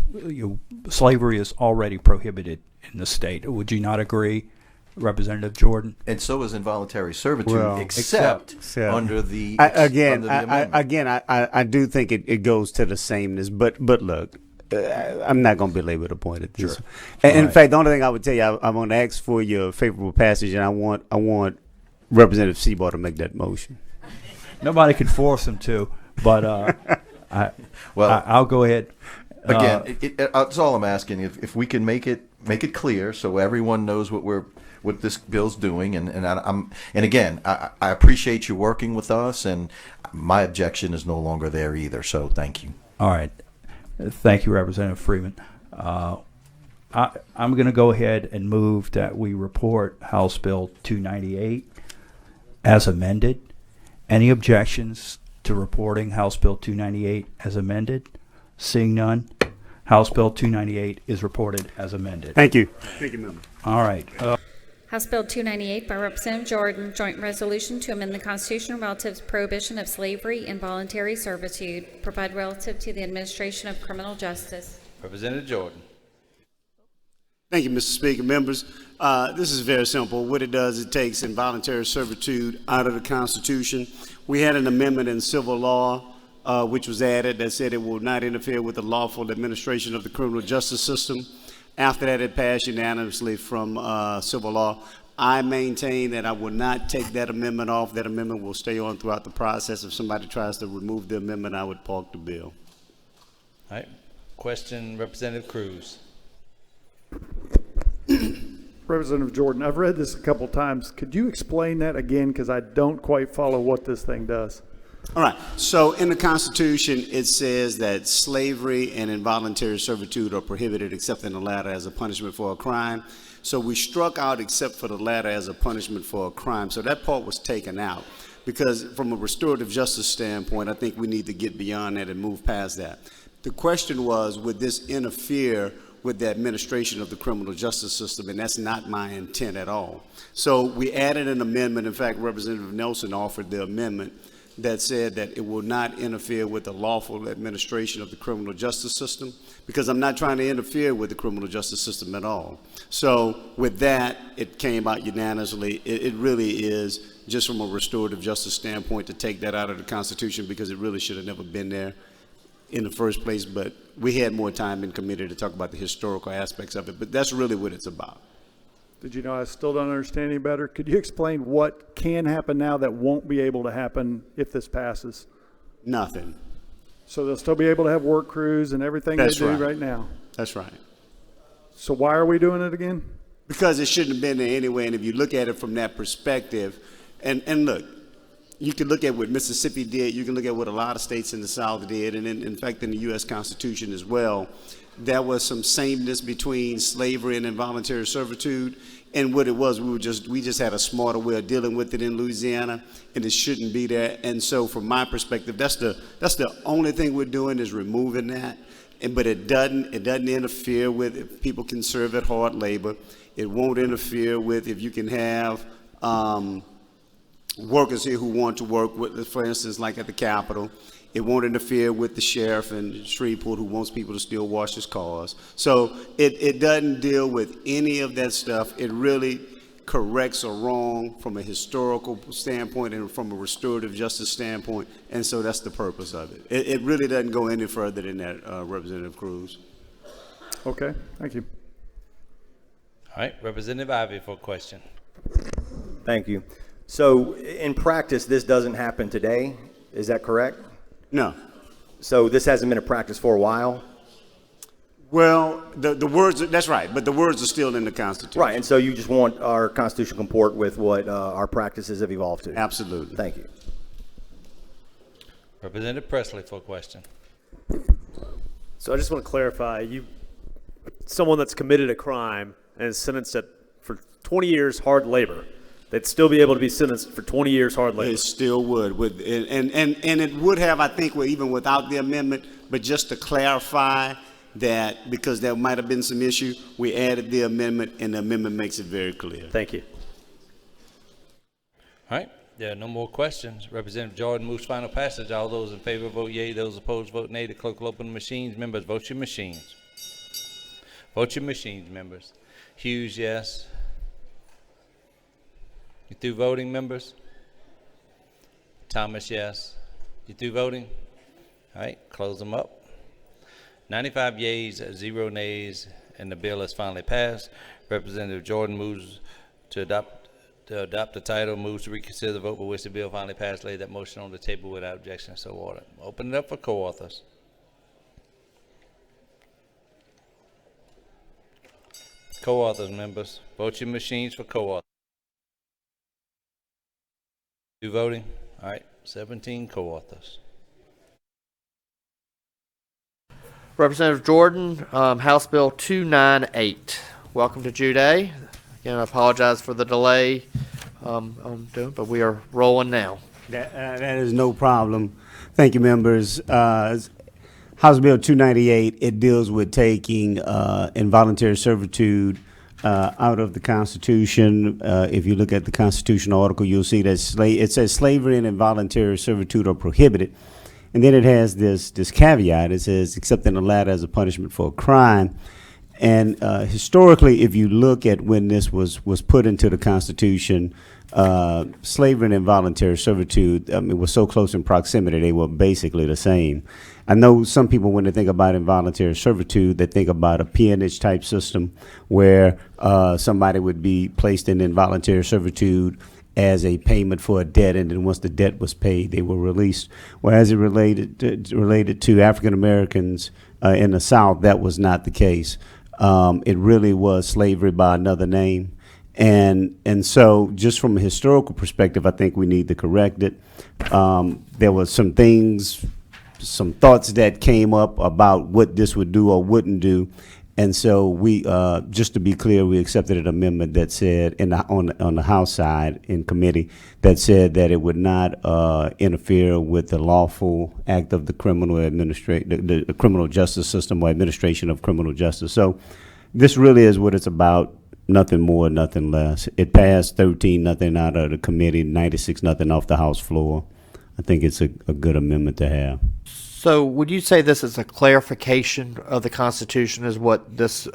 slavery is already prohibited in the state. Would you not agree, Representative Jordan? And so is involuntary servitude, except under the amendment. I do think it goes to the sameness, but look, I'm not going to belabor the point at this. Sure. In fact, the only thing I would tell you, I'm going to ask for your favorable passage, and I want Representative Seabaugh to make that motion. Nobody can force him to, but I'll go ahead. Again, that's all I'm asking. If we can make it clear so everyone knows what this bill's doing, and again, I appreciate you working with us, and my objection is no longer there either. So thank you. All right, thank you, Representative Freeman. I'm going to go ahead and move that we report House Bill 298 as amended. Any objections to reporting House Bill 298 as amended? Seeing none, House Bill 298 is reported as amended. Thank you. Thank you, member. All right. House Bill 298 by Representative Jordan, joint resolution to amend the Constitution relative to prohibition of slavery and voluntary servitude, provide relative to the administration of criminal justice. Representative Jordan. Thank you, Mr. Speaker. Members, this is very simple. What it does, it takes involuntary servitude out of the Constitution. We had an amendment in civil law which was added that said it will not interfere with the lawful administration of the criminal justice system. After that, it passed unanimously from civil law. I maintain that I will not take that amendment off. That amendment will stay on throughout the process. If somebody tries to remove the amendment, I would park the bill. All right. Question, Representative Cruz. Representative Jordan, I've read this a couple times. Could you explain that again? Because I don't quite follow what this thing does. All right. So in the Constitution, it says that slavery and involuntary servitude are prohibited except in the latter as a punishment for a crime. So we struck out except for the latter as a punishment for a crime. So that part was taken out because from a restorative justice standpoint, I think we need to get beyond that and move past that. The question was, would this interfere with the administration of the criminal justice system, and that's not my intent at all. So we added an amendment. In fact, Representative Nelson offered the amendment that said that it will not interfere with the lawful administration of the criminal justice system, because I'm not trying to interfere with the criminal justice system at all. So with that, it came out unanimously. It really is just from a restorative justice standpoint to take that out of the Constitution, because it really should have never been there in the first place, but we had more time in committee to talk about the historical aspects of it, but that's really what it's about. Did you know I still don't understand any better? Could you explain what can happen now that won't be able to happen if this passes? Nothing. So they'll still be able to have work crews and everything they do right now? That's right. So why are we doing it again? Because it shouldn't have been there anyway, and if you look at it from that perspective, and look, you can look at what Mississippi did, you can look at what a lot of states in the South did, and in fact in the U.S. Constitution as well. There was some sameness between slavery and involuntary servitude, and what it was, we just had a smarter way of dealing with it in Louisiana, and it shouldn't be there. And so from my perspective, that's the only thing we're doing is removing that. But it doesn't interfere with if people can serve at hard labor. It won't interfere with if you can have workers here who want to work with, for instance, like at the Capitol. It won't interfere with the sheriff in Shreveport who wants people to still wash his cars. So it doesn't deal with any of that stuff. It really corrects a wrong from a historical standpoint and from a restorative justice standpoint. And so that's the purpose of it. It really doesn't go any further than that, Representative Cruz. Okay, thank you. All right, Representative Ivey for a question. Thank you. So in practice, this doesn't happen today. Is that correct? No. So this hasn't been a practice for a while? Well, the words, that's right, but the words are still in the Constitution. Right, and so you just want our Constitution to comport with what our practices have evolved to? Absolutely. Thank you. Representative Presley for a question. So I just want to clarify, someone that's committed a crime and is sentenced for 20 years hard labor, they'd still be able to be sentenced for 20 years hard labor. It still would. And it would have, I think, even without the amendment, but just to clarify that, because there might have been some issue, we added the amendment, and the amendment makes it very clear. Thank you. All right. There are no more questions. Representative Jordan moves final passage. All those in favor vote yea. Those opposed vote nay. The clerk will open the machines. Members, vote your machines. Vote your machines, members. Hughes, yes. You through voting, members? Thomas, yes. You through voting? All right, close them up. 95 yeas, 0 nays, and the bill is finally passed. Representative Jordan moves to adopt the title, moves to reconsider the vote by which the bill finally passed. Lay that motion on the table without objection, so ordered. Open it up for co-authors. Co-authors, members. Vote your machines for co-authors. You voting? All right, 17 co-authors. Representative Jordan, House Bill 298. Welcome to Juday. Again, I apologize for the delay but we are rolling now. That is no problem. Thank you, members. House Bill 298, it deals with taking involuntary servitude out of the Constitution. If you look at the constitutional article, you'll see that it says slavery and involuntary servitude are prohibited. And then it has this caveat. It says, except in the latter as a punishment for a crime. And historically, if you look at when this was put into the Constitution, slavery and involuntary servitude, was so close in proximity, they were basically the same. I know some people, when they think about involuntary servitude, they think about a peonage type system where somebody would be placed in involuntary servitude as a payment for a debt, and then once the debt was paid, they were released. Whereas it related to African Americans in the South, that was not the case. It really was slavery by another name. And so just from a historical perspective, I think we need to correct it. There were some thoughts that came up about what this would do or wouldn't do. And so we, just to be clear, we accepted an amendment that said on the House side in committee that said that it would not interfere with the lawful act of the the criminal justice system or administration of criminal justice. So this really is what it's about. Nothing more, nothing less. It passed 13-0 out of the committee, 96-0 off the House floor. I think it's a good amendment to have. So would you say this is a clarification of the Constitution is what this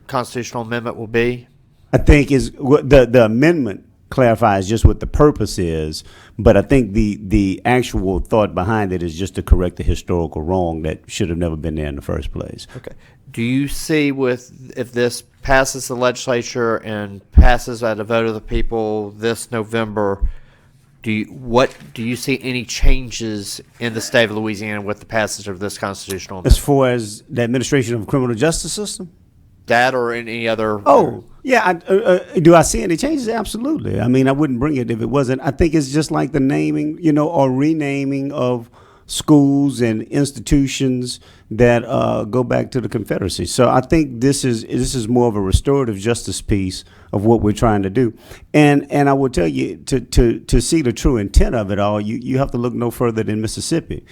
constitutional amendment will be? I think the amendment clarifies just what the purpose is, but I think the actual thought behind it is just to correct the historical wrong that should have never been there in the first place. Okay. Do you see if this passes the legislature and passes at a vote of the people this November, do you see any changes in the state of Louisiana with the passage of this constitutional amendment? As far as the administration of the criminal justice system? That or any other? Oh, yeah. Do I see any changes? Absolutely. I mean, I wouldn't bring it if it wasn't. I think it's just like the naming, or renaming of schools and institutions that go back to the Confederacy. So I think this is more of a restorative justice piece of what we're trying to do. And I will tell you, to see the true intent of it all, you have to look no further than Mississippi.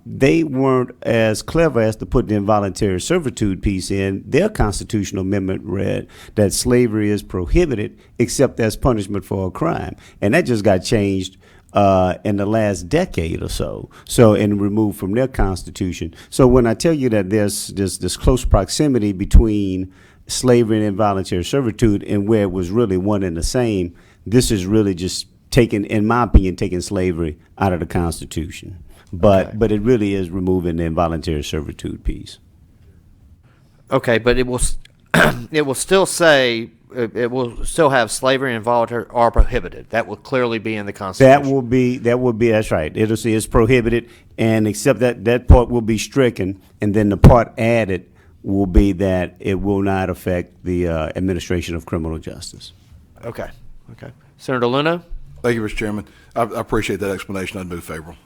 They weren't as clever as to put the involuntary servitude piece in. Their constitutional amendment read that slavery is prohibited except as punishment for a crime. And that just got changed in the last decade or so, and removed from their constitution. So when I tell you that there's this close proximity between slavery and involuntary servitude and where it was really one and the same, this is really just in my opinion, taking slavery out of the Constitution. But it really is removing the involuntary servitude piece. Okay, but it will still say it will still have slavery and involuntary are prohibited. That will clearly be in the Constitution. That will be that's right. It'll say it's prohibited, and except that part will be stricken, and then the part added will be that it will not affect the administration of criminal justice. Okay. Senator Luna? Thank you, Mr. Chairman. I appreciate that explanation. I'd move favorable.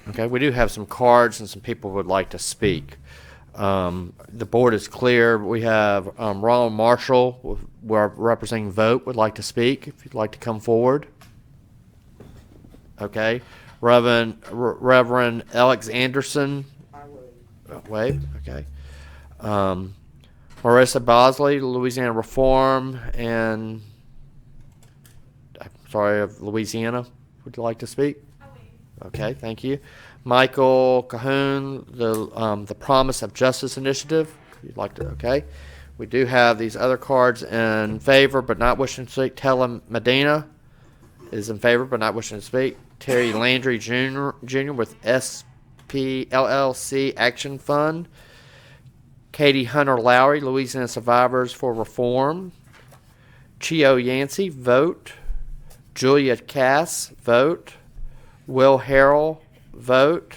Okay, we do have some cards and some people would like to speak. The board is clear. We have Ronald Marshall, we're representing Vote, would like to speak. If you'd like to come forward. Okay. Reverend Alex Anderson. Wait. Okay. Marissa Bosley, Louisiana Reform, and of Louisiana. Would you like to speak? Okay, thank you. Michael Cahoon, the Promise of Justice Initiative. You'd like to? Okay. We do have these other cards in favor, but not wishing to speak. Tella Medina is in favor, but not wishing to speak. Terry Landry Jr. with SPLLC Action Fund. Katie Hunter Lowry, Louisiana Survivors for Reform. Chio Yancey, Vote. Julia Cass, Vote. Will Harrell, Vote.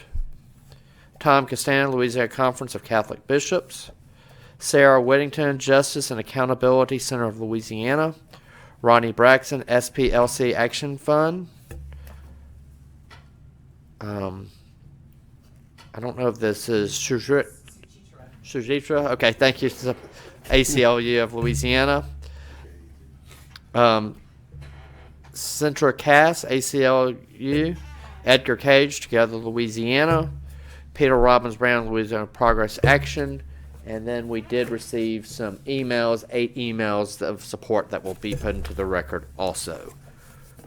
Tom Castano, Louisiana Conference of Catholic Bishops. Sarah Whittington, Justice and Accountability Center of Louisiana. Ronnie Braxton, SPLC Action Fund. I don't know if this is Sujitra. Okay, thank you. ACLU of Louisiana. Centra Cass, ACLU. Edgar Cage, Together Louisiana. Peter Robbins Brown, Louisiana Progress Action. And then we did receive some emails, 8 emails of support that will be put into the record also.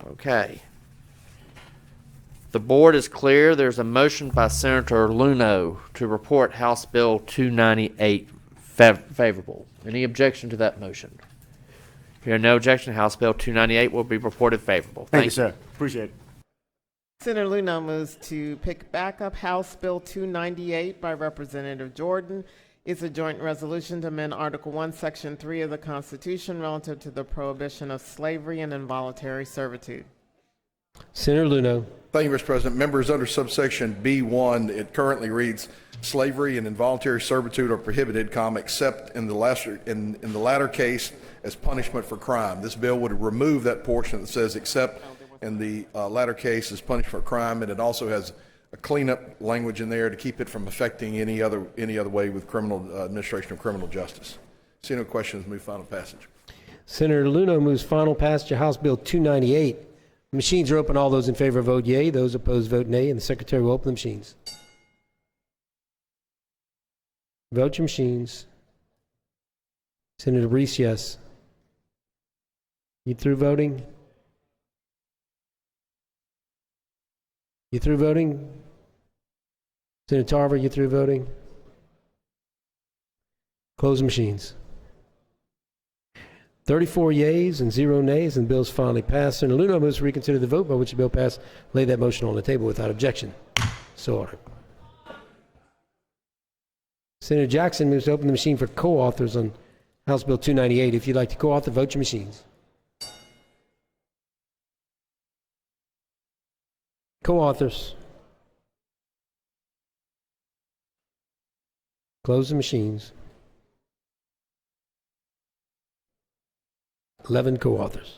Okay. The board is clear. There's a motion by Senator Luno to report House Bill 298 favorable. Any objection to that motion? Hearing no objection, House Bill 298 will be reported favorable. Thank you, sir. Appreciate it. Senator Luno moves to pick back up House Bill 298 by Representative Jordan. It's a joint resolution to amend Article 1, Section 3 of the Constitution relative to the prohibition of slavery and involuntary servitude. Senator Luno. Thank you, Mr. President. Members, under subsection B1, it currently reads, slavery and involuntary servitude are prohibited, except in the latter case as punishment for crime. This bill would remove that portion that says except in the latter case as punishment for crime, and it also has a cleanup language in there to keep it from affecting any other way with criminal administration of criminal justice. See no questions, move final passage. Senator Luno moves final passage of House Bill 298. Machines are open. All those in favor vote yea. Those opposed vote nay. And the secretary will open the machines. Vote your machines. Senator Reese, yes. You through voting? You through voting? Senator Tarver, you through voting? Close the machines. 34 yeas and 0 nays, and the bill's finally passed. Senator Luno moves to reconsider the vote by which the bill passed. Lay that motion on the table without objection. So ordered. Senator Jackson moves to open the machine for co-authors on House Bill 298. If you'd like to co-author, vote your machines. Co-authors. Close the machines. 11 co-authors.